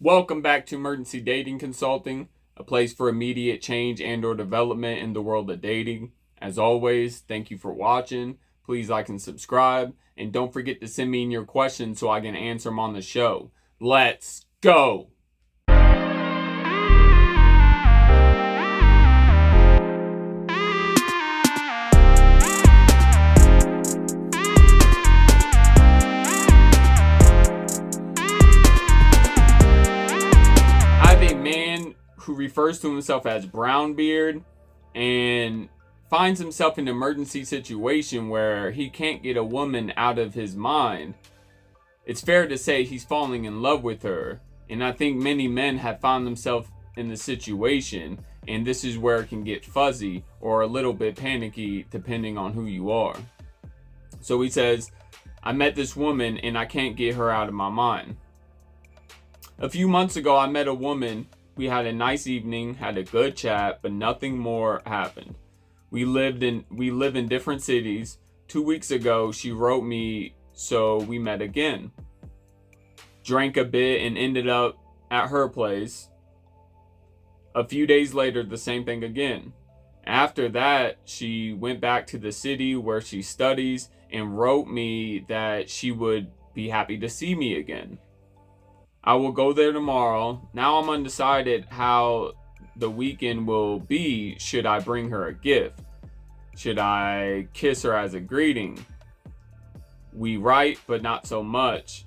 Welcome back to Emergency Dating Consulting, a place for immediate change and or development in the world of dating. As always, thank you for watching. Please like and subscribe, and don't forget to send me in your questions so I can answer them on the show. Let's go! I have a man who refers to himself as Brownbeard and finds himself in an emergency situation where he can't get a woman out of his mind. It's fair to say he's falling in love with her, and I think many men have found themselves in the situation, and this is where it can get fuzzy or a little bit panicky depending on who you are. So he says, I met this woman and I can't get her out of my mind. A few months ago, I met a woman. We had a nice evening, had a good chat, but nothing more happened. We live in different cities. 2 weeks ago, she wrote me, so we met again. Drank a bit and ended up at her place. A few days later, the same thing again. After that, she went back to the city where she studies and wrote me that she would be happy to see me again. I will go there tomorrow. Now I'm undecided how the weekend will be. Should I bring her a gift? Should I kiss her as a greeting? We write, but not so much.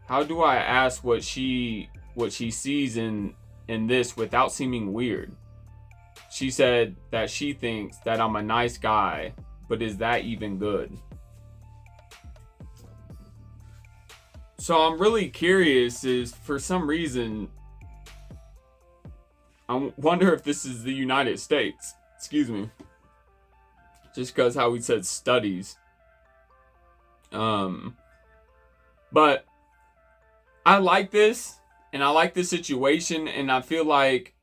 How do I ask what she sees in this without seeming weird? She said that she thinks that I'm a nice guy, but is that even good? So I'm really curious, is for some reason, I wonder if this is the United States. Excuse me. Just because how he said studies. But I like this, and I like this situation, and I feel like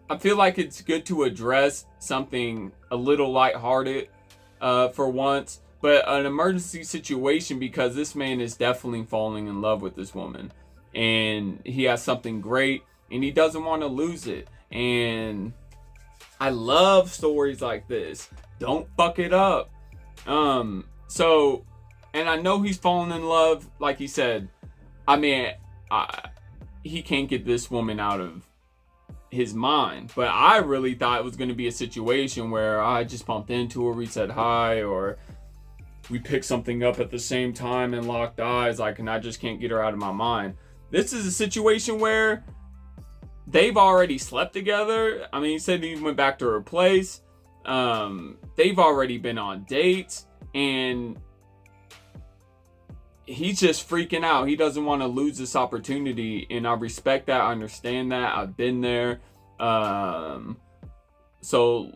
it's good to address something a little lighthearted for once. But an emergency situation, because this man is definitely falling in love with this woman. And he has something great, and he doesn't want to lose it. And I love stories like this. Don't fuck it up. And I know he's falling in love, like he said. I mean, he can't get this woman out of his mind. But I really thought it was going to be a situation where I just bumped into her, we said hi, or we picked something up at the same time and locked eyes, and I just can't get her out of my mind. This is a situation where they've already slept together. I mean, he said he went back to her place. They've already been on dates, and he's just freaking out. He doesn't want to lose this opportunity, and I respect that. I understand that. I've been there. So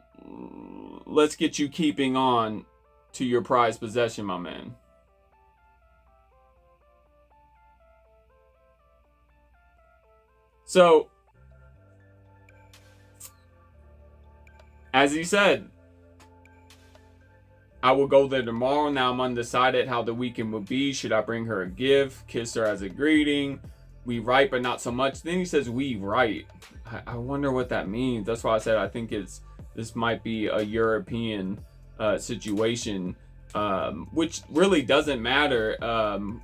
let's get you keeping on to your prized possession, my man. So, as he said, I will go there tomorrow. Now I'm undecided how the weekend will be. Should I bring her a gift, kiss her as a greeting? We write, but not so much. Then he says we write. I wonder what that means. That's why I said I think this might be a European situation, which really doesn't matter.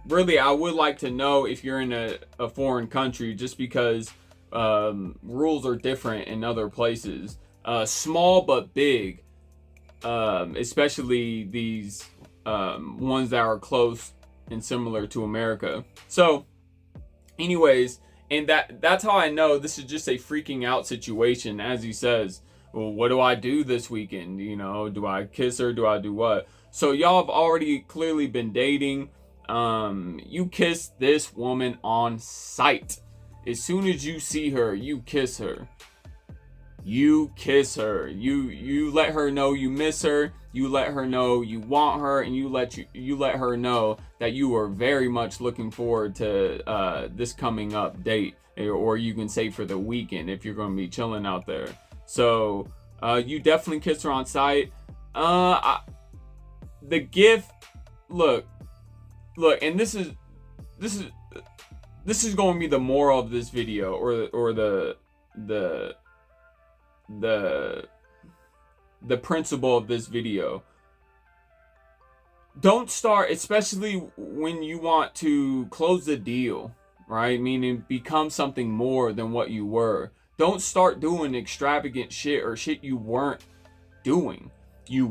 Really, I would like to know if you're in a foreign country, just because rules are different in other places. Small but big, especially these ones that are close and similar to America. So anyways, and that's how I know this is just a freaking out situation. As he says, well, what do I do this weekend? You know, do I kiss her? Do I do what? So y'all have already clearly been dating. You kiss this woman on sight. As soon as you see her, you kiss her. You kiss her. You let her know you miss her. You let her know you want her, and you let her know that you are very much looking forward to this coming up date, or you can say for the weekend if you're going to be chilling out there. So you definitely kiss her on sight. The gift, look, and this this is going to be the moral of this video, or the principle of this video. Don't start, especially when you want to close the deal, right? Meaning become something more than what you were. Don't start doing extravagant shit or shit you weren't doing. You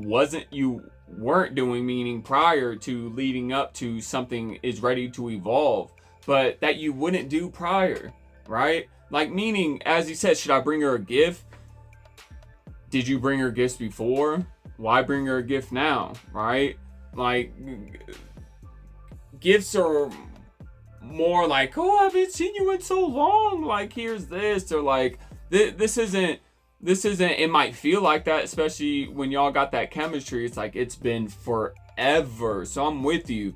weren't doing, meaning prior to leading up to something is ready to evolve, but that you wouldn't do prior, right? Like, meaning, as he said, should I bring her a gift? Did you bring her gifts before? Why bring her a gift now, right? Like, gifts are more like, oh, I haven't seen you in so long, like, here's this, or like, this isn't, it might feel like that, especially when y'all got that chemistry. It's like, it's been forever, so I'm with you.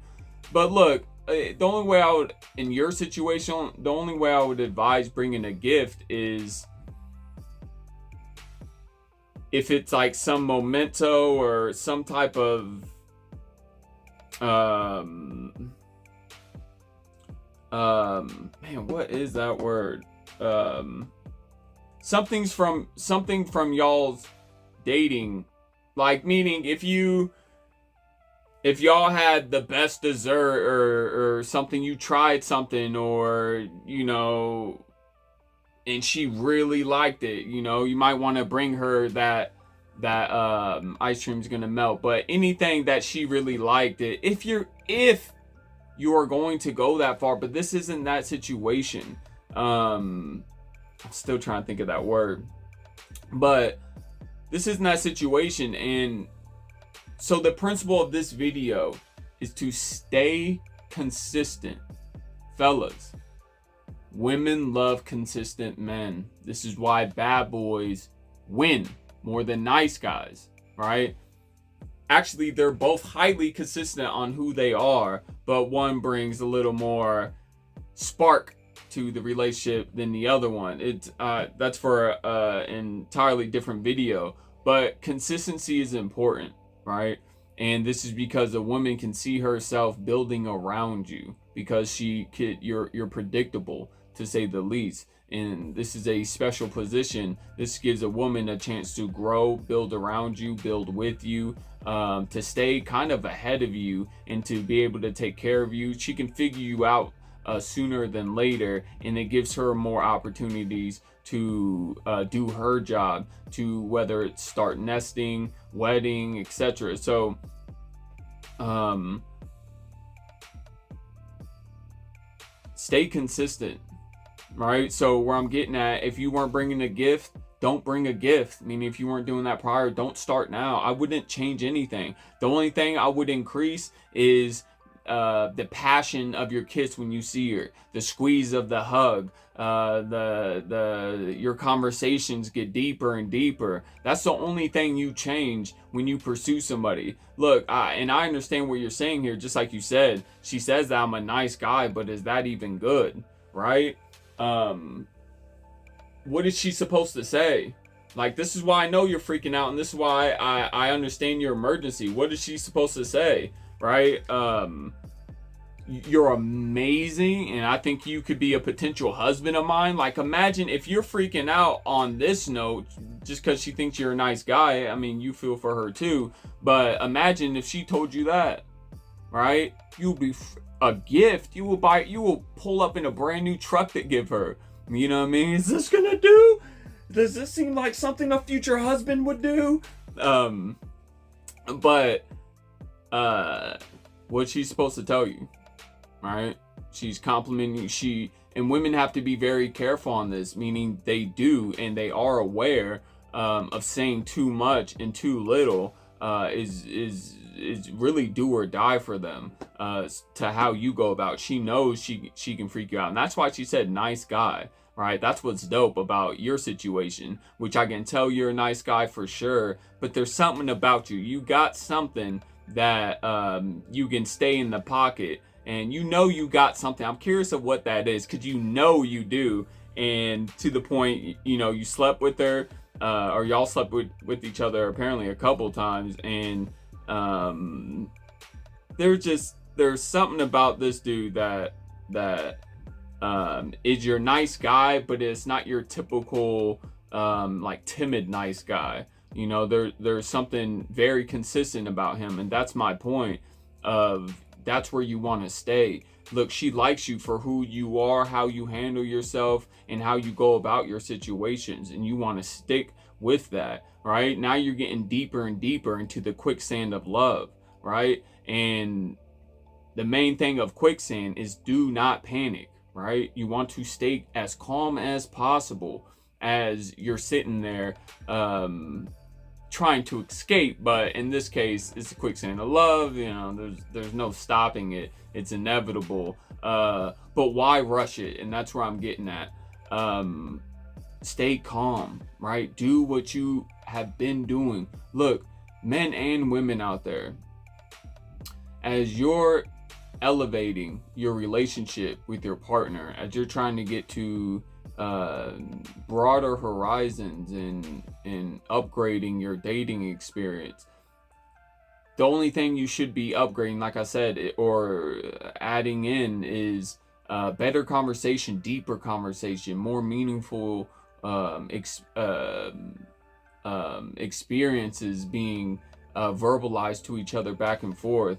But look, the only way I would, in your situation, the only way I would advise bringing a gift is if it's like some memento or some type of man, what is that word? Something from y'all's dating, like, meaning if y'all had the best dessert, or something, you tried something, or, you know, and she really liked it, you know, you might want to bring her that ice cream's gonna melt, but anything that she really liked it, if you are going to go that far. But this isn't that situation. I'm still trying to think of that word, but this isn't that situation. And so the principle of this video is to stay consistent. Fellas, women love consistent men. This is why bad boys win more than nice guys, right? Actually, they're both highly consistent on who they are, but one brings a little more spark to the relationship than the other one. That's for an entirely different video, but consistency is important, right? And this is because a woman can see herself building around you, because you're predictable, to say the least. And this is a special position. This gives a woman a chance to grow, build around you, build with you, to stay kind of ahead of you, and to be able to take care of you. She can figure you out sooner than later, and it gives her more opportunities to do her job, to whether it's start nesting, wedding, etc. So stay consistent, right? So where I'm getting at, if you weren't bringing a gift, don't bring a gift. Meaning, if you weren't doing that prior, don't start now. I wouldn't change anything. The only thing I would increase is the passion of your kiss when you see her, the squeeze of the hug, your conversations get deeper and deeper. That's the only thing you change when you pursue somebody. Look, and I understand what you're saying here. Just like you said, she says that I'm a nice guy, but is that even good, right? What is she supposed to say? Like, this is why I know you're freaking out, and this is why I understand your emergency. What is she supposed to say, right? You're amazing, and I think you could be a potential husband of mine. Like, imagine if you're freaking out on this note just because she thinks you're a nice guy. I mean, you feel for her too, but imagine if she told you that, right? You'll be a gift. You will pull up in a brand new truck to give her. You know what I mean? Is this gonna do? Does this seem like something a future husband would do? But what's she supposed to tell you? Right? She's complimenting you. And women have to be very careful on this, meaning they do, and they are aware of saying too much and too little is really do or die for them, to how you go about. She knows she can freak you out, and that's why she said nice guy, right? That's what's dope about your situation, which I can tell you're a nice guy for sure, but there's something about you. You got something that you can stay in the pocket, and you know you got something. I'm curious of what that is, because you know you do, and to the point, you know, you slept with her, or y'all slept with each other apparently a couple times, and there's something about this dude that is your nice guy, but it's not your typical like timid nice guy. You know, there's something very consistent about him, and that's my point of that's where you want to stay. Look, she likes you for who you are, how you handle yourself, and how you go about your situations, and you want to stick with that, right? Now you're getting deeper and deeper into the quicksand of love, right? And the main thing of quicksand is do not panic, right? You want to stay as calm as possible as you're sitting there trying to escape, but in this case it's a quicksand of love. You know, there's no stopping it, it's inevitable. But why rush it? And that's where I'm getting at. Stay calm, right? Do what you have been doing. Look, men and women out there, as you're elevating your relationship with your partner, as you're trying to get to broader horizons and upgrading your dating experience, the only thing you should be upgrading, like I said, or adding in, is better conversation, deeper conversation, more meaningful experiences being verbalized to each other back and forth.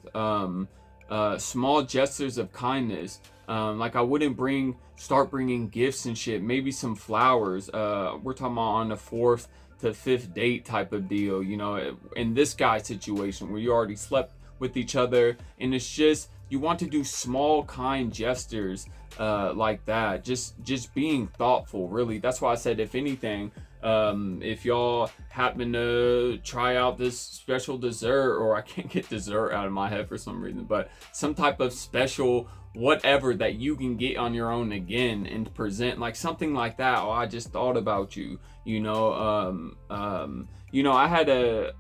Small gestures of kindness. Like I wouldn't start bringing gifts and shit. Maybe some flowers. We're talking about on the 4th to 5th date type of deal. You know, in this guy situation where you already slept with each other, and it's just you want to do small kind gestures like that. Just being thoughtful. Really, that's why I said if anything. If y'all happen to try out this special dessert, or I can't get dessert out of my head for some reason, but some type of special whatever that you can get on your own again and present, like something like that. Oh, I just thought about you. You know, I had a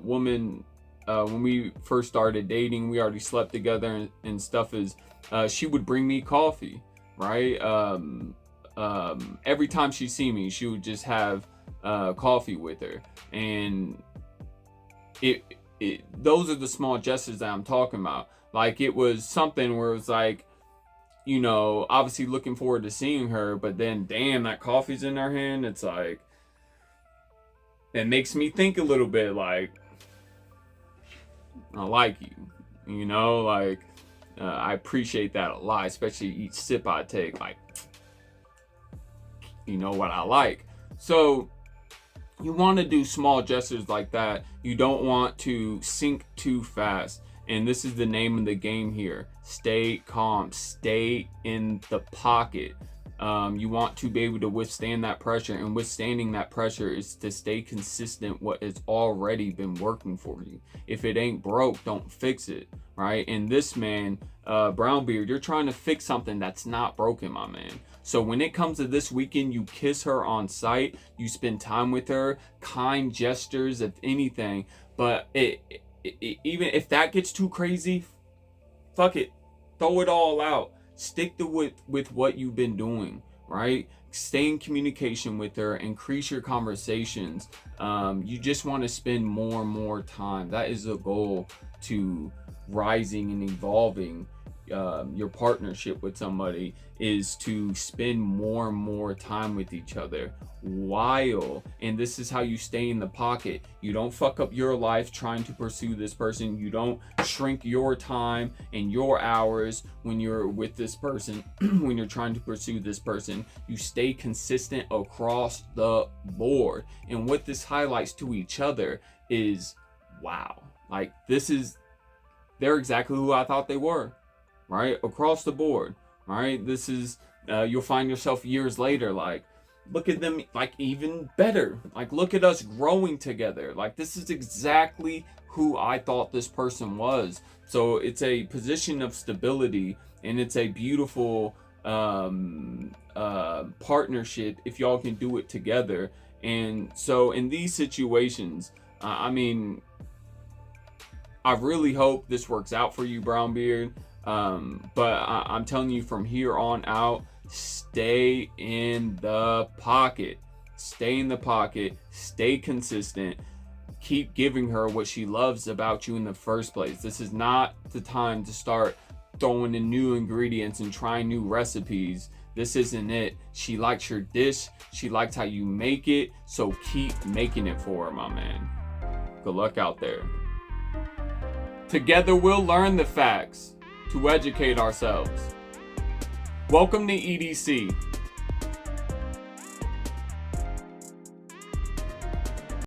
woman when we first started dating. We already slept together and stuff. She would bring me coffee, right? Every time she see me, she would just have coffee with her, and those are the small gestures that I'm talking about. Like it was something where it was like, you know, obviously looking forward to seeing her, but then damn, that coffee's in her hand. It's like, it makes me think a little bit like, I like you, you know, like I appreciate that a lot, especially each sip I take, like, you know what I like. So you want to do small gestures like that. You don't want to sink too fast. And this is the name of the game here. Stay calm. Stay in the pocket. You want to be able to withstand that pressure. And withstanding that pressure is to stay consistent what has already been working for you. If it ain't broke, don't fix it. Right? And this man, Brownbeard, you're trying to fix something that's not broken, my man. So when it comes to this weekend, you kiss her on sight, you spend time with her, kind gestures, if anything. But even if that gets too crazy, fuck it, throw it all out. Stick to with what you've been doing, right? Stay in communication with her, increase your conversations. You just want to spend more and more time. That is the goal to rising and evolving your partnership with somebody, is to spend more and more time with each other and this is how you stay in the pocket. You don't fuck up your life trying to pursue this person. You don't shrink your time and your hours when you're with this person. When you're trying to pursue this person, you stay consistent across the board. And what this highlights to each other is, wow, like they're exactly who I thought they were, right? Across the board, right? This is, you'll find yourself years later, like, look at them, like, even better. Like, look at us growing together. Like, this is exactly who I thought this person was. So it's a position of stability, and it's a beautiful partnership if y'all can do it together. And so in these situations, I mean, I really hope this works out for you, Brownbeard. But I'm telling you, from here on out, stay in the pocket. Stay in the pocket. Stay consistent. Keep giving her what she loves about you in the first place. This is not the time to start throwing in new ingredients and trying new recipes. This isn't it. She likes your dish. She likes how you make it. So keep making it for her, my man. Good luck out there. Together we'll learn the facts to educate ourselves. Welcome to EDC.